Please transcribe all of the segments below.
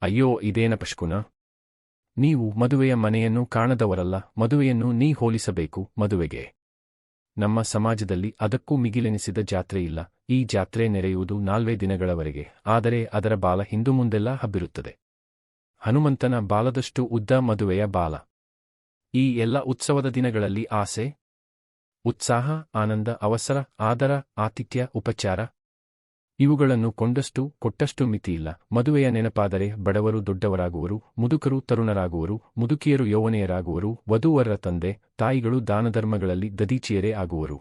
ಅಯ್ಯೋ ಇದೇನ ಪಶ್ಕುನ. ನೀವು ಮದುವೆಯ ಮನೆಯನ್ನು ಕಾಣದವರಲ್ಲ, ಮದುವೆಯನ್ನು ನೀ ಹೋಲಿಸಬೇಕು ಮದುವೆಗೆ. ನಮ್ಮ ಸಮಾಜದಲ್ಲಿ ಅದಕ್ಕೂ ಮಿಗಿಲೆನಿಸಿದ ಜಾತ್ರೆಯಿಲ್ಲ. ಈ ಜಾತ್ರೆ ನೆರೆಯುವುದು 4 ದಿನಗಳವರೆಗೆ, ಆದರೆ ಅದರ ಬಾಲ ಹಿಂದು ಮುಂದೆಲ್ಲ ಹಬ್ಬಿರುತ್ತದೆ. ಹನುಮಂತನ ಬಾಲದಷ್ಟು ಉದ್ದ ಮದುವೆಯ ಬಾಲ. ಈ ಎಲ್ಲ ಉತ್ಸವದ ದಿನಗಳಲ್ಲಿ ಆಸೆ, ಉತ್ಸಾಹ, ಆನಂದ, ಅವಸರ, ಆದರ, ಆತಿಥ್ಯ, ಉಪಚಾರ ಇವುಗಳನ್ನು ಕೊಂಡಷ್ಟು ಕೊಟ್ಟಷ್ಟು ಮಿತಿಯಿಲ್ಲ. ಮದುವೆಯ ನೆನಪಾದರೆ ಬಡವರು ದೊಡ್ಡವರಾಗುವರು, ಮುದುಕರು ತರುಣರಾಗುವರು, ಮುದುಕಿಯರು ಯೌವನೆಯರಾಗುವರು, ವಧೂವರರ ತಂದೆ ತಾಯಿಗಳು ದಾನಧರ್ಮಗಳಲ್ಲಿ ದದೀಚಿಯರೇ ಆಗುವರು.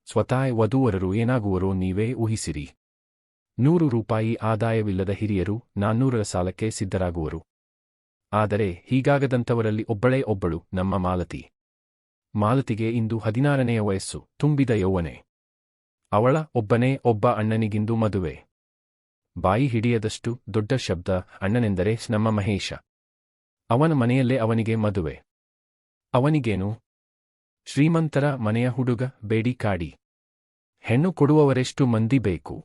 ಸ್ವತಃ ವಧೂವರರು ಏನಾಗುವರೋ ನೀವೇ ಊಹಿಸಿರಿ. 100 ರೂಪಾಯಿ ಆದಾಯವಿಲ್ಲದ ಹಿರಿಯರು 400ರ ಸಾಲಕ್ಕೆ ಸಿದ್ಧರಾಗುವರು. ಆದರೆ ಹೀಗಾಗದಂಥವರಲ್ಲಿ ಒಬ್ಬಳೇ ಒಬ್ಬಳು, ನಮ್ಮ ಮಾಲತಿ. ಮಾಲತಿಗೆ ಇಂದು 16ನೆಯ ವಯಸ್ಸು, ತುಂಬಿದ ಯೌವನೆ. ಅವಳ ಒಬ್ಬನೇ ಒಬ್ಬ ಅಣ್ಣನಿಗಿಂದು ಮದುವೆ. ಬಾಯಿ ಹಿಡಿಯದಷ್ಟು ದೊಡ್ಡ ಶಬ್ದ. ಅಣ್ಣನೆಂದರೆ ನಮ್ಮ ಮಹೇಶ. ಅವನ ಮನೆಯಲ್ಲೇ ಅವನಿಗೆ ಮದುವೆ. ಅವನಿಗೇನು, ಶ್ರೀಮಂತರ ಮನೆಯ ಹುಡುಗ ಬೇಡಿ ಕಾಡಿ. ಹೆಣ್ಣು ಕೊಡುವವರೆಷ್ಟು ಮಂದಿ ಬೇಕು.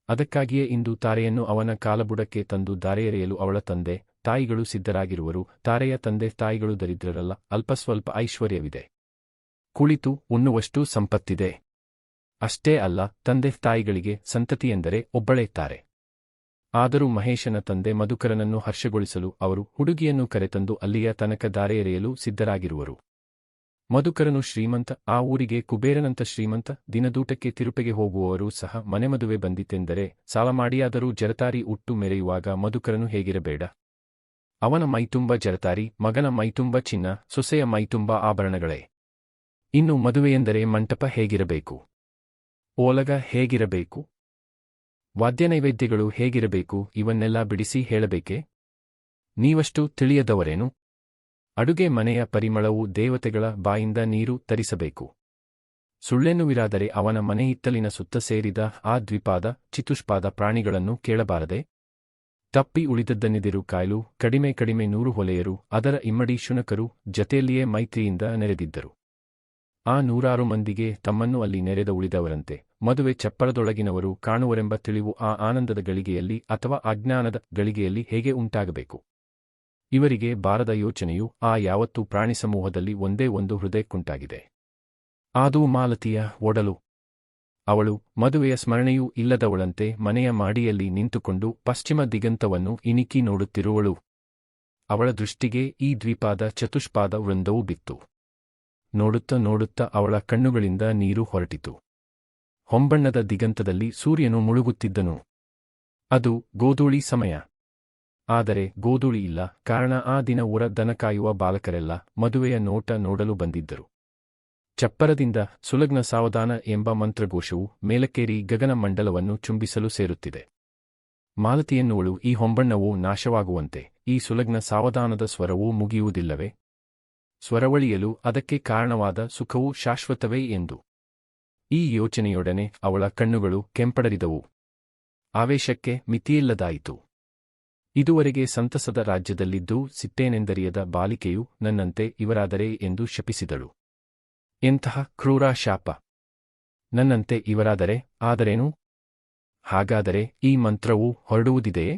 ಅದಕ್ಕಾಗಿಯೇ ಇಂದು ತಾರೆಯನ್ನು ಅವನ ಕಾಲಬುಡಕ್ಕೆ ತಂದು ದಾರೆಯೆರೆಯಲು ಅವಳ ತಂದೆ ತಾಯಿಗಳು ಸಿದ್ಧರಾಗಿರುವರು. ತಾರೆಯ ತಂದೆ ತಾಯಿಗಳು ದರಿದ್ರರಲ್ಲ, ಅಲ್ಪಸ್ವಲ್ಪ ಐಶ್ವರ್ಯವಿದೆ, ಕುಳಿತು ಉಣ್ಣುವಷ್ಟು ಸಂಪತ್ತಿದೆ. ಅಷ್ಟೇ ಅಲ್ಲ, ತಂದೆ ತಾಯಿಗಳಿಗೆ ಸಂತತಿಯೆಂದರೆ ಒಬ್ಬಳೇ ತಾರೆ. ಆದರೂ ಮಹೇಶನ ತಂದೆ ಮಧುಕರನನ್ನು ಹರ್ಷಗೊಳಿಸಲು ಅವರು ಹುಡುಗಿಯನ್ನು ಕರೆತಂದು ಅಲ್ಲಿಯ ತನಕ ದಾರೆಯೆರೆಯಲು ಸಿದ್ಧರಾಗಿರುವರು. ಮಧುಕರನು ಶ್ರೀಮಂತ, ಆ ಊರಿಗೆ ಕುಬೇರನಂತ ಶ್ರೀಮಂತ. ದಿನದೂಟಕ್ಕೆ ತಿರುಪೆಗೆ ಹೋಗುವವರು ಸಹ ಮನೆಮದುವೆ ಬಂದಿತೆಂದರೆ ಸಾಲ ಮಾಡಿಯಾದರೂ ಜರತಾರಿ ಉಟ್ಟು ಮೆರೆಯುವಾಗ ಮಧುಕರನು ಹೇಗಿರಬೇಡ. ಅವನ ಮೈತುಂಬ ಜರತಾರಿ, ಮಗನ ಮೈತುಂಬ ಚಿನ್ನ, ಸೊಸೆಯ ಮೈತುಂಬ ಆಭರಣಗಳೇ. ಇನ್ನು ಮದುವೆಯೆಂದರೆ ಮಂಟಪ ಹೇಗಿರಬೇಕು, ಓಲಗ ಹೇಗಿರಬೇಕು, ವಾದ್ಯನೈವೇದ್ಯಗಳು ಹೇಗಿರಬೇಕು, ಇವನ್ನೆಲ್ಲ ಬಿಡಿಸಿ ಹೇಳಬೇಕೆ? ನೀವಷ್ಟು ತಿಳಿಯದವರೇನು? ಅಡುಗೆ ಮನೆಯ ಪರಿಮಳವು ದೇವತೆಗಳ ಬಾಯಿಂದ ನೀರು ತರಿಸಬೇಕು. ಸುಳ್ಳೆನ್ನುವಿರಾದರೆ ಅವನ ಮನೆಹಿತ್ತಲಿನ ಸುತ್ತ ಸೇರಿದ ಆ ದ್ವಿಪಾದ ಚಿತುಷ್ಪಾದ ಪ್ರಾಣಿಗಳನ್ನು ಕೇಳಬಾರದೆ? ತಪ್ಪಿ ಉಳಿದದ್ದನ್ನೆದಿರು ಕಾಯ್ಲು, ಕಡಿಮೆ 100 ಹೊಲೆಯರು, ಅದರ ಇಮ್ಮಡಿ ಶುನಕರು ಜತೆಯಲ್ಲಿಯೇ ಮೈತ್ರಿಯಿಂದ ನೆರೆದಿದ್ದರು. ಆ 100 ಮಂದಿಗೆ ತಮ್ಮನ್ನು ಅಲ್ಲಿ ನೆರೆದ ಉಳಿದವರಂತೆ ಮದುವೆ ಚಪ್ಪರದೊಳಗಿನವರು ಕಾಣುವರೆಂಬ ತಿಳಿವು ಆ ಆನಂದದ ಗಳಿಗೆಯಲ್ಲಿ ಅಥವಾ ಅಜ್ಞಾನದ ಗಳಿಗೆಯಲ್ಲಿ ಹೇಗೆ ಉಂಟಾಗಬೇಕು? ಇವರಿಗೆ ಬಾರದ ಯೋಚನೆಯು ಆ ಯಾವತ್ತೂ ಪ್ರಾಣಿಸಮೂಹದಲ್ಲಿ ಒಂದೇ ಒಂದು ಹೃದಯಕ್ಕುಂಟಾಗಿದೆ. ಆದೂ ಮಾಲತಿಯ ಒಡಲು. ಅವಳು ಮದುವೆಯ ಸ್ಮರಣೆಯೂ ಇಲ್ಲದವಳಂತೆ ಮನೆಯ ಮಾಡಿಯಲ್ಲಿ ನಿಂತುಕೊಂಡು ಪಶ್ಚಿಮ ದಿಗಂತವನ್ನು ಇಣಿಕಿ ನೋಡುತ್ತಿರುವಳು. ಅವಳ ದೃಷ್ಟಿಗೆ ಈ ದ್ವಿಪಾದ ಚತುಷ್ಪಾದ ವೃಂದವೂ ಬಿತ್ತು. ನೋಡುತ್ತ ನೋಡುತ್ತ ಅವಳ ಕಣ್ಣುಗಳಿಂದ ನೀರು ಹೊರಟಿತು. ಹೊಂಬಣ್ಣದ ದಿಗಂತದಲ್ಲಿ ಸೂರ್ಯನು ಮುಳುಗುತ್ತಿದ್ದನು. ಅದು ಗೋಧೂಳಿ ಸಮಯ. ಆದರೆ ಗೋಧೂಳಿ ಇಲ್ಲ, ಕಾರಣ ಆ ದಿನ ಊರ ದನ ಕಾಯುವ ಬಾಲಕರೆಲ್ಲ ಮದುವೆಯ ನೋಟ ನೋಡಲು ಬಂದಿದ್ದರು. ಚಪ್ಪರದಿಂದ ಸುಲಗ್ನ ಸಾವಧಾನ ಎಂಬ ಮಂತ್ರಘೋಷವು ಮೇಲಕ್ಕೇರಿ ಗಗನ ಮಂಡಲವನ್ನು ಚುಂಬಿಸಲು ಸೇರುತ್ತಿದೆ. ಮಾಲತಿಯೆನ್ನುವಳು ಈ ಹೊಂಬಣ್ಣವು ನಾಶವಾಗುವಂತೆ ಈ ಸುಲಗ್ನ ಸಾವಧಾನದ ಸ್ವರವೂ ಮುಗಿಯುವುದಿಲ್ಲವೇ? ಸ್ವರವಳಿಯಲು ಅದಕ್ಕೆ ಕಾರಣವಾದ ಸುಖವು ಶಾಶ್ವತವೇ ಎಂದು. ಈ ಯೋಚನೆಯೊಡನೆ ಅವಳ ಕಣ್ಣುಗಳು ಕೆಂಪಡರಿದವು. ಆವೇಶಕ್ಕೆ ಮಿತಿಯಿಲ್ಲದಾಯಿತು. ಇದುವರೆಗೆ ಸಂತಸದ ರಾಜ್ಯದಲ್ಲಿದ್ದೂ ಸಿಟ್ಟೇನೆಂದರಿಯದ ಬಾಲಿಕೆಯು ನನ್ನಂತೆ ಇವರಾದರೆ ಎಂದು ಶಪಿಸಿದಳು. ಎಂತಹ ಕ್ರೂರ ಶಾಪ! ನನ್ನಂತೆ ಇವರಾದರೆ ಆದರೇನು? ಹಾಗಾದರೆ ಈ ಮಂತ್ರವು ಹೊರಡುವುದಿದೆಯೇ?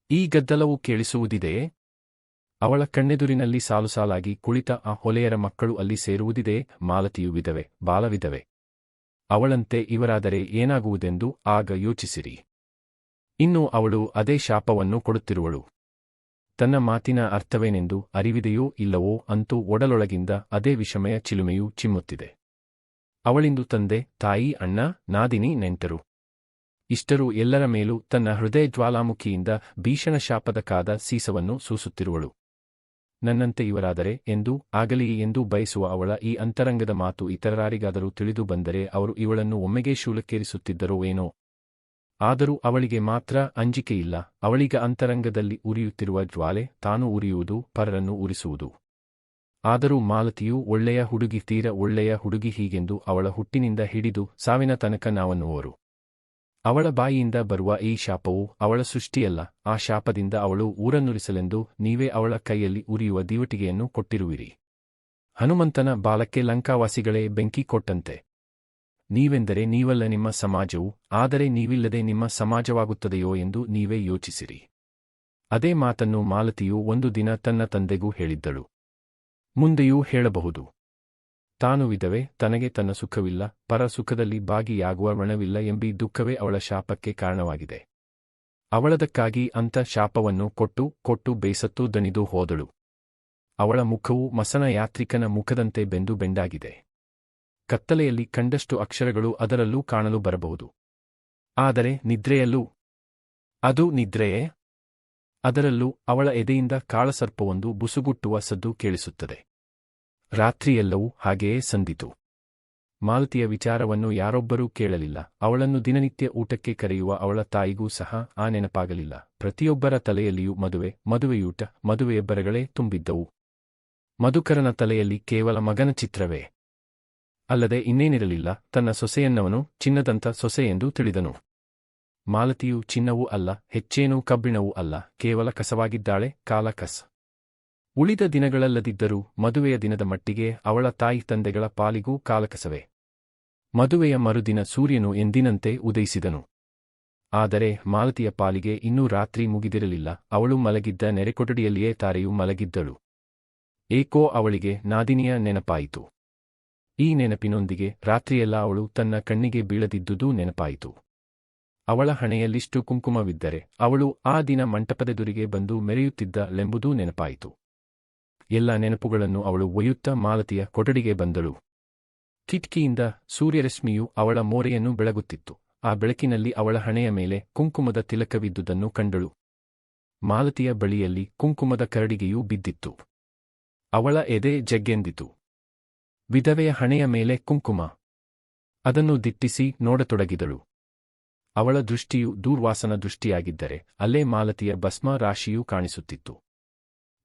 ಈ ಗದ್ದಲವು ಕೇಳಿಸುವುದಿದೆಯೇ? ಅವಳ ಕಣ್ಣೆದುರಿನಲ್ಲಿ ಸಾಲುಸಾಲಾಗಿ ಕುಳಿತ ಆ ಹೊಲೆಯರ ಮಕ್ಕಳು ಅಲ್ಲಿ ಸೇರುವುದಿದೆಯೇ? ಮಾಲತಿಯು ವಿಧವೆ, ಬಾಲವಿಧವೆ. ಅವಳಂತೆ ಇವರಾದರೆ ಏನಾಗುವುದೆಂದು ಆಗ ಯೋಚಿಸಿರಿ. ಇನ್ನು ಅವಳು ಅದೇ ಶಾಪವನ್ನು ಕೊಡುತ್ತಿರುವಳು. ತನ್ನ ಮಾತಿನ ಅರ್ಥವೇನೆಂದು ಅರಿವಿದೆಯೋ ಇಲ್ಲವೋ, ಅಂತೂ ಒಡಲೊಳಗಿಂದ ಅದೇ ವಿಷಮಯ ಚಿಲುಮೆಯೂ ಚಿಮ್ಮುತ್ತಿದೆ. ಅವಳಿಂದು ತಂದೆ, ತಾಯಿ, ಅಣ್ಣ, ನಾದಿನಿ, ನೆಂಟರು ಇಷ್ಟರೂ ಎಲ್ಲರ ಮೇಲೂ ತನ್ನ ಹೃದಯ ಜ್ವಾಲಾಮುಖಿಯಿಂದ ಭೀಷಣ ಶಾಪದ ಕಾದ ಸೀಸವನ್ನು ಸೂಸುತ್ತಿರುವಳು. ನನ್ನಂತೆ ಇವರಾದರೆ ಎಂದು ಆಗಲಿ ಎಂದು ಬಯಸುವ ಅವಳ ಈ ಅಂತರಂಗದ ಮಾತು ಇತರರಾರಿಗಾದರೂ ತಿಳಿದು ಬಂದರೆ ಅವರು ಇವಳನ್ನು ಒಮ್ಮೆಗೇ ಶೂಲಕ್ಕೇರಿಸುತ್ತಿದ್ದರೋ ಏನೋ. ಆದರೂ ಅವಳಿಗೆ ಮಾತ್ರ ಅಂಜಿಕೆಯಿಲ್ಲ. ಅವಳಿಗ ಅಂತರಂಗದಲ್ಲಿ ಉರಿಯುತ್ತಿರುವ ಜ್ವಾಲೆ ತಾನು ಉರಿಯುವುದು, ಪರರನ್ನು ಉರಿಸುವುದು. ಆದರೂ ಮಾಲತಿಯು ಒಳ್ಳೆಯ ಹುಡುಗಿ, ತೀರ ಒಳ್ಳೆಯ ಹುಡುಗಿ. ಹೀಗೆಂದು ಅವಳ ಹುಟ್ಟಿನಿಂದ ಹಿಡಿದು ಸಾವಿನ ತನಕ ನಾವನ್ನುವರು. ಅವಳ ಬಾಯಿಯಿಂದ ಬರುವ ಈ ಶಾಪವು ಅವಳ ಸೃಷ್ಟಿಯಲ್ಲ. ಆ ಶಾಪದಿಂದ ಅವಳು ಊರನ್ನುರಿಸಲೆಂದು ನೀವೇ ಅವಳ ಕೈಯಲ್ಲಿ ಉರಿಯುವ ದೀವಟಿಗೆಯನ್ನು ಕೊಟ್ಟಿರುವಿರಿ. ಹನುಮಂತನ ಬಾಲಕ್ಕೆ ಲಂಕಾವಾಸಿಗಳೇ ಬೆಂಕಿ ಕೊಟ್ಟಂತೆ. ನೀವೆಂದರೆ ನೀವಲ್ಲ ನಿಮ್ಮ ಸಮಾಜವು, ಆದರೆ ನೀವಿಲ್ಲದೆ ನಿಮ್ಮ ಸಮಾಜವಾಗುತ್ತದೆಯೋ ಎಂದು ನೀವೇ ಯೋಚಿಸಿರಿ. ಅದೇ ಮಾತನ್ನು ಮಾಲತಿಯು ಒಂದು ದಿನ ತನ್ನ ತಂದೆಗೂ ಹೇಳಿದ್ದಳು. ಮುಂದೆಯೂ ಹೇಳಬಹುದು. ತಾನು ವಿಧವೆ, ತನಗೆ ತನ್ನ ಸುಖವಿಲ್ಲ, ಪರ ಸುಖದಲ್ಲಿ ಭಾಗಿಯಾಗುವ ಋಣವಿಲ್ಲ ಎಂಬೀ ದುಃಖವೇ ಅವಳ ಶಾಪಕ್ಕೆ ಕಾರಣವಾಗಿದೆ. ಅವಳದಕ್ಕಾಗಿ ಅಂಥ ಶಾಪವನ್ನು ಕೊಟ್ಟು ಕೊಟ್ಟು ಬೇಸತ್ತು ದಣಿದು ಹೋದಳು. ಅವಳ ಮುಖವು ಮಸನ ಯಾತ್ರಿಕನ ಮುಖದಂತೆ ಬೆಂದು ಬೆಂಡಾಗಿದೆ. ಕತ್ತಲೆಯಲ್ಲಿ ಕಂಡಷ್ಟು ಅಕ್ಷರಗಳು ಅದರಲ್ಲೂ ಕಾಣಲು ಬರಬಹುದು. ಆದರೆ ನಿದ್ರೆಯಲ್ಲೂ ಅದು ನಿದ್ರೆಯೇ? ಅದರಲ್ಲೂ ಅವಳ ಎದೆಯಿಂದ ಕಾಳಸರ್ಪವೊಂದು ಬುಸುಗುಟ್ಟುವ ಸದ್ದು ಕೇಳಿಸುತ್ತದೆ. ರಾತ್ರಿಯೆಲ್ಲವೂ ಹಾಗೆಯೇ ಸಂದಿತು. ಮಾಲತಿಯ ವಿಚಾರವನ್ನು ಯಾರೊಬ್ಬರೂ ಕೇಳಲಿಲ್ಲ. ಅವಳನ್ನು ದಿನನಿತ್ಯ ಊಟಕ್ಕೆ ಕರೆಯುವ ಅವಳ ತಾಯಿಗೂ ಸಹ ಆ ನೆನಪಾಗಲಿಲ್ಲ. ಪ್ರತಿಯೊಬ್ಬರ ತಲೆಯಲ್ಲಿಯೂ ಮದುವೆಯೂಟ, ಮದುವೆಯ ಬರಗಳೇ ತುಂಬಿದ್ದವು. ಮಧುಕರನ ತಲೆಯಲ್ಲಿ ಕೇವಲ ಮಗನ ಚಿತ್ರವೇ ಅಲ್ಲದೆ ಇನ್ನೇನಿರಲಿಲ್ಲ. ತನ್ನ ಸೊಸೆಯನ್ನವನು ಚಿನ್ನದಂಥ ಸೊಸೆ ಎಂದು ತಿಳಿದನು. ಮಾಲತಿಯು ಚಿನ್ನವೂ ಅಲ್ಲ, ಹೆಚ್ಚೇನೂ ಕಬ್ಬಿಣವೂ ಅಲ್ಲ, ಕೇವಲ ಕಸವಾಗಿದ್ದಾಳೆ, ಕಾಲಕಸ. ಉಳಿದ ದಿನಗಳಲ್ಲದಿದ್ದರೂ ಮದುವೆಯ ದಿನದ ಮಟ್ಟಿಗೆ ಅವಳ ತಾಯಿ ತಂದೆಗಳ ಪಾಲಿಗೂ ಕಾಲಕಸವೇ. ಮದುವೆಯ ಮರುದಿನ ಸೂರ್ಯನು ಎಂದಿನಂತೆ ಉದಯಿಸಿದನು. ಆದರೆ ಮಾಲತಿಯ ಪಾಲಿಗೆ ಇನ್ನೂ ರಾತ್ರಿ ಮುಗಿದಿರಲಿಲ್ಲ. ಅವಳು ಮಲಗಿದ್ದ ನೆರೆಕೊಠಡಿಯಲ್ಲಿಯೇ ತಾರೆಯು ಮಲಗಿದ್ದಳು. ಏಕೋ ಅವಳಿಗೆ ನಾದಿನಿಯ ನೆನಪಾಯಿತು. ಈ ನೆನಪಿನೊಂದಿಗೆ ರಾತ್ರಿಯೆಲ್ಲ ಅವಳು ತನ್ನ ಕಣ್ಣಿಗೆ ಬೀಳದಿದ್ದುದೂ ನೆನಪಾಯಿತು. ಅವಳ ಹಣೆಯಲ್ಲಿಷ್ಟು ಕುಂಕುಮವಿದ್ದರೆ ಅವಳು ಆ ದಿನ ಮಂಟಪದೆದುರಿಗೆ ಬಂದು ಮೆರೆಯುತ್ತಿದ್ದಳೆಂಬುದೂ ನೆನಪಾಯಿತು. ಎಲ್ಲ ನೆನಪುಗಳನ್ನು ಅವಳು ಒಯ್ಯುತ್ತಾ ಮಾಲತಿಯ ಕೊಠಡಿಗೆ ಬಂದಳು. ಕಿಟಕಿಯಿಂದ ಸೂರ್ಯರಶ್ಮಿಯು ಅವಳ ಮೋರೆಯನ್ನು ಬೆಳಗುತ್ತಿತ್ತು. ಆ ಬೆಳಕಿನಲ್ಲಿ ಅವಳ ಹಣೆಯ ಮೇಲೆ ಕುಂಕುಮದ ತಿಲಕವಿದ್ದುದನ್ನು ಕಂಡಳು. ಮಾಲತಿಯ ಬಳಿಯಲ್ಲಿ ಕುಂಕುಮದ ಕರಡಿಗೆಯೂ ಬಿದ್ದಿತ್ತು. ಅವಳ ಎದೆ ಜಗ್ಗೆಂದಿತು. ವಿಧವೆಯ ಹಣೆಯ ಮೇಲೆ ಕುಂಕುಮ. ಅದನ್ನು ದಿಟ್ಟಿಸಿ ನೋಡತೊಡಗಿದಳು. ಅವಳ ದೃಷ್ಟಿಯು ದೂರ್ವಾಸನ ದೃಷ್ಟಿಯಾಗಿದ್ದರೆ ಅಲ್ಲೇ ಮಾಲತಿಯ ಭಸ್ಮ ರಾಶಿಯೂ ಕಾಣಿಸುತ್ತಿತ್ತು.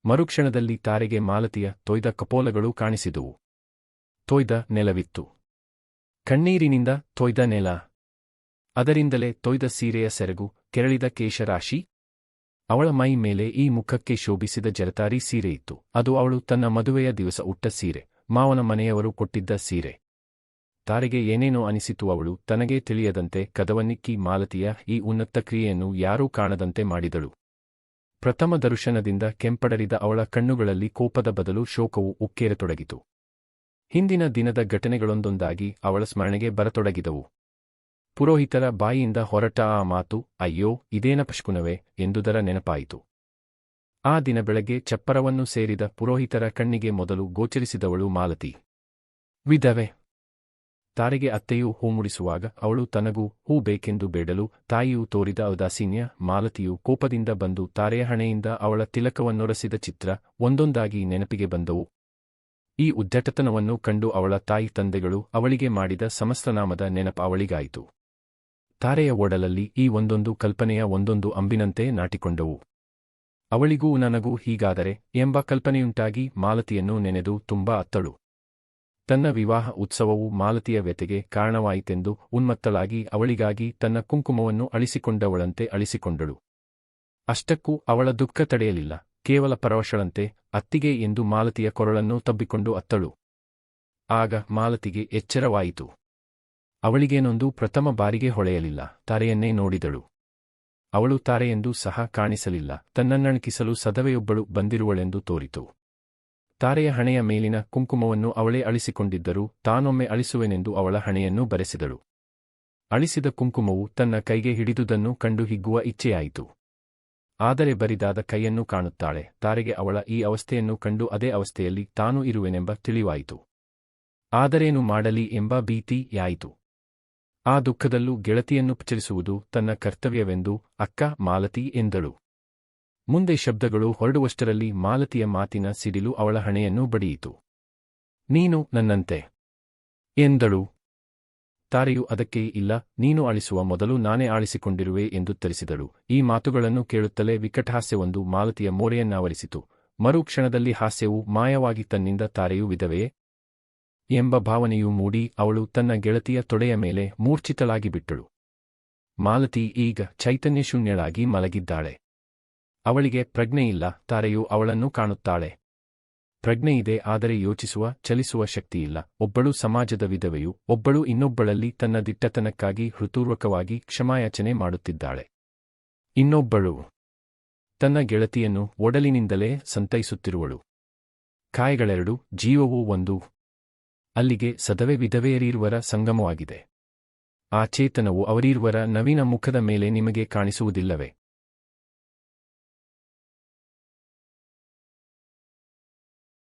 ಮರುಕ್ಷಣದಲ್ಲಿ ತಾರೆಗೆ ಮಾಲತಿಯ ತೊಯ್ದ ಕಪೋಲಗಳು ಕಾಣಿಸಿದುವು. ತೊಯ್ದ ನೆಲವಿತ್ತು. ಕಣ್ಣೀರಿನಿಂದ ತೊಯ್ದ ನೆಲ. ಅದರಿಂದಲೇ ತೊಯ್ದ ಸೀರೆಯ ಸೆರಗು, ಕೆರಳಿದ ಕೇಶರಾಶಿ. ಅವಳ ಮೈ ಮೇಲೆ ಈ ಮುಖಕ್ಕೆ ಶೋಭಿಸಿದ ಜರತಾರಿ ಸೀರೆಯಿತ್ತು. ಅದು ಅವಳು ತನ್ನ ಮದುವೆಯ ದಿವಸ ಉಟ್ಟ ಸೀರೆ, ಮಾವನ ಮನೆಯವರು ಕೊಟ್ಟಿದ್ದ ಸೀರೆ. ತಾರೆಗೆ ಏನೇನೋ ಅನಿಸಿತು. ಅವಳು ತನಗೇ ತಿಳಿಯದಂತೆ ಕದವನ್ನಿಕ್ಕಿ ಮಾಲತಿಯ ಈ ಉನ್ನತ ಕ್ರಿಯೆಯನ್ನು ಯಾರೂ ಕಾಣದಂತೆ ಮಾಡಿದಳು. ಪ್ರಥಮ ದರ್ಶನದಿಂದ ಕೆಂಪಡರಿದ ಅವಳ ಕಣ್ಣುಗಳಲ್ಲಿ ಕೋಪದ ಬದಲು ಶೋಕವು ಉಕ್ಕೇರತೊಡಗಿತು. ಹಿಂದಿನ ದಿನದ ಘಟನೆಗಳೊಂದೊಂದಾಗಿ ಅವಳ ಸ್ಮರಣೆಗೆ ಬರತೊಡಗಿದವು. ಪುರೋಹಿತರ ಬಾಯಿಯಿಂದ ಹೊರಟ ಆ ಮಾತು, ಅಯ್ಯೋ ಇದೇನ ಪಶ್ಕುನವೇ ಎಂದುದರ ನೆನಪಾಯಿತು. ಆ ದಿನ ಬೆಳಗ್ಗೆ ಚಪ್ಪರವನ್ನು ಸೇರಿದ ಪುರೋಹಿತರ ಕಣ್ಣಿಗೆ ಮೊದಲು ಗೋಚರಿಸಿದವಳು ಮಾಲತಿ. ವಿಧವೆ. ತಾರೆಗೆ ಅತ್ತೆಯು ಹೂ ಮುಡಿಸುವಾಗ ಅವಳು ತನಗೂ ಹೂ ಬೇಕೆಂದು ಬೇಡಲು ತಾಯಿಯು ತೋರಿದ ಔದಾಸೀನ್ಯ. ಮಾಲತಿಯು ಕೋಪದಿಂದ ಬಂದು ತಾರೆಯ ಹಣೆಯಿಂದ ಅವಳ ತಿಲಕವನ್ನೊರೆಸಿದ ಚಿತ್ರ ಒಂದೊಂದಾಗಿ ನೆನಪಿಗೆ ಬಂದವು. ಈ ಉದ್ದಟತನವನ್ನು ಕಂಡು ಅವಳ ತಾಯಿ ತಂದೆಗಳು ಅವಳಿಗೆ ಮಾಡಿದ ಸಮಸ್ತನಾಮದ ನೆನಪು ಅವಳಿಗಾಯಿತು. ತಾರೆಯ ಒಡಲಲ್ಲಿ ಈ ಒಂದೊಂದು ಕಲ್ಪನೆಯ ಒಂದೊಂದು ಅಂಬಿನಂತೆ ನಾಟಿಕೊಂಡವು. ಅವಳಿಗೂ ನನಗೂ ಹೀಗಾದರೆ ಎಂಬ ಕಲ್ಪನೆಯುಂಟಾಗಿ ಮಾಲತಿಯನ್ನು ನೆನೆದು ತುಂಬಾ ಅತ್ತಳು. ತನ್ನ ವಿವಾಹ ಉತ್ಸವವು ಮಾಲತಿಯ ವ್ಯತೆಗೆ ಕಾರಣವಾಯಿತೆಂದು ಉನ್ಮತ್ತಳಾಗಿ ಅವಳಿಗಾಗಿ ತನ್ನ ಕುಂಕುಮವನ್ನು ಅಳಿಸಿಕೊಂಡವಳಂತೆ ಅಳಿಸಿಕೊಂಡಳು. ಅಷ್ಟಕ್ಕೂ ಅವಳ ದುಃಖ ತಡೆಯಲಿಲ್ಲ. ಕೇವಲ ಪರವಶಳಂತೆ ಅತ್ತಿಗೆ ಎಂದು ಮಾಲತಿಯ ಕೊರಳನ್ನು ತಬ್ಬಿಕೊಂಡು ಅತ್ತಳು. ಆಗ ಮಾಲತಿಗೆ ಎಚ್ಚರವಾಯಿತು. ಅವಳಿಗೇನೊಂದು ಪ್ರಥಮ ಬಾರಿಗೆ ಹೊಳೆಯಲಿಲ್ಲ. ತಾರೆಯನ್ನೇ ನೋಡಿದಳು. ಅವಳು ತಾರೆಯೆಂದೂ ಸಹ ಕಾಣಿಸಲಿಲ್ಲ. ತನ್ನನ್ನಣಕಿಸಲು ಸದವೆಯೊಬ್ಬಳು ಬಂದಿರುವಳೆಂದು ತೋರಿತು. ತಾರೆಯ ಹಣೆಯ ಮೇಲಿನ ಕುಂಕುಮವನ್ನು ಅವಳೇ ಅಳಿಸಿಕೊಂಡಿದ್ದರೂ ತಾನೊಮ್ಮೆ ಅಳಿಸುವೆನೆಂದು ಅವಳ ಹಣೆಯನ್ನು ಬರೆಸಿದಳು. ಅಳಿಸಿದ ಕುಂಕುಮವು ತನ್ನ ಕೈಗೆ ಹಿಡಿದುದನ್ನು ಕಂಡು ಹಿಗ್ಗುವ ಇಚ್ಛೆಯಾಯಿತು. ಆದರೆ ಬರಿದಾದ ಕೈಯನ್ನು ಕಾಣುತ್ತಾಳೆ. ತಾರೆಗೆ ಅವಳ ಈ ಅವಸ್ಥೆಯನ್ನು ಕಂಡು ಅದೇ ಅವಸ್ಥೆಯಲ್ಲಿ ತಾನೂ ಇರುವೆನೆಂಬ ತಿಳಿವಾಯಿತು. ಆದರೇನು ಮಾಡಲಿ ಎಂಬ ಭೀತಿಯಾಯಿತು. ಆ ದುಃಖದಲ್ಲೂ ಗೆಳತಿಯನ್ನುಪಚರಿಸುವುದು ತನ್ನ ಕರ್ತವ್ಯವೆಂದು ಅಕ್ಕ ಮಾಲತಿ ಎಂದಳು. ಮುಂದೆ ಶಬ್ದಗಳು ಹೊರಡುವಷ್ಟರಲ್ಲಿ ಮಾಲತಿಯ ಮಾತಿನ ಸಿಡಿಲು ಅವಳ ಹಣೆಯನ್ನು ಬಡಿಯಿತು. ನೀನು ನನ್ನಂತೆ ಎಂದಳು. ತಾರೆಯು ಅದಕ್ಕೆ ಇಲ್ಲ, ನೀನು ಅಳಿಸುವ ಮೊದಲು ನಾನೇ ಆಳಿಸಿಕೊಂಡಿರುವೆ ಎಂದುತ್ತರಿಸಿದಳು. ಈ ಮಾತುಗಳನ್ನು ಕೇಳುತ್ತಲೇ ವಿಕಟಹಾಸ್ಯವೊಂದು ಮಾಲತಿಯ ಮೋರೆಯನ್ನಾವರಿಸಿತು. ಮರುಕ್ಷಣದಲ್ಲಿ ಹಾಸ್ಯವು ಮಾಯವಾಗಿ ತನ್ನಿಂದ ತಾರೆಯು ವಿಧವೆಯೇ ಎಂಬ ಭಾವನೆಯೂ ಮೂಡಿ ಅವಳು ತನ್ನ ಗೆಳತಿಯ ತೊಡೆಯ ಮೇಲೆ ಮೂರ್ಛಿತಳಾಗಿಬಿಟ್ಟಳು. ಮಾಲತಿ ಈಗ ಚೈತನ್ಯಶೂನ್ಯಳಾಗಿ ಮಲಗಿದ್ದಾಳೆ. ಅವಳಿಗೆ ಪ್ರಜ್ಞೆಯಿಲ್ಲ. ತಾರೆಯು ಅವಳನ್ನು ಕಾಣುತ್ತಾಳೆ. ಪ್ರಜ್ಞೆಯಿದೆ, ಆದರೆ ಯೋಚಿಸುವ, ಚಲಿಸುವ ಶಕ್ತಿಯಿಲ್ಲ. ಒಬ್ಬಳು ಸಮಾಜದ ವಿಧವೆಯು, ಒಬ್ಬಳು ಇನ್ನೊಬ್ಬಳಲ್ಲಿ ತನ್ನ ದಿಟ್ಟತನಕ್ಕಾಗಿ ಹೃತೂರ್ವಕವಾಗಿ ಕ್ಷಮಾಯಾಚನೆ ಮಾಡುತ್ತಿದ್ದಾಳೆ. ಇನ್ನೊಬ್ಬಳು ತನ್ನ ಗೆಳತಿಯನ್ನು ಒಡಲಿನಿಂದಲೇ ಸಂತೈಸುತ್ತಿರುವಳು. ಕಾಯಗಳೆರಡು, ಜೀವವು ಒಂದು. ಅಲ್ಲಿಗೆ ಸದವೆ ವಿಧವೆಯರಿರುವರ ಸಂಗಮವಾಗಿದೆ. ಆ ಚೇತನವು ಅವರಿರುವರ ನವೀನ ಮುಖದ ಮೇಲೆ ನಿಮಗೆ ಕಾಣಿಸುವುದಿಲ್ಲವೇ?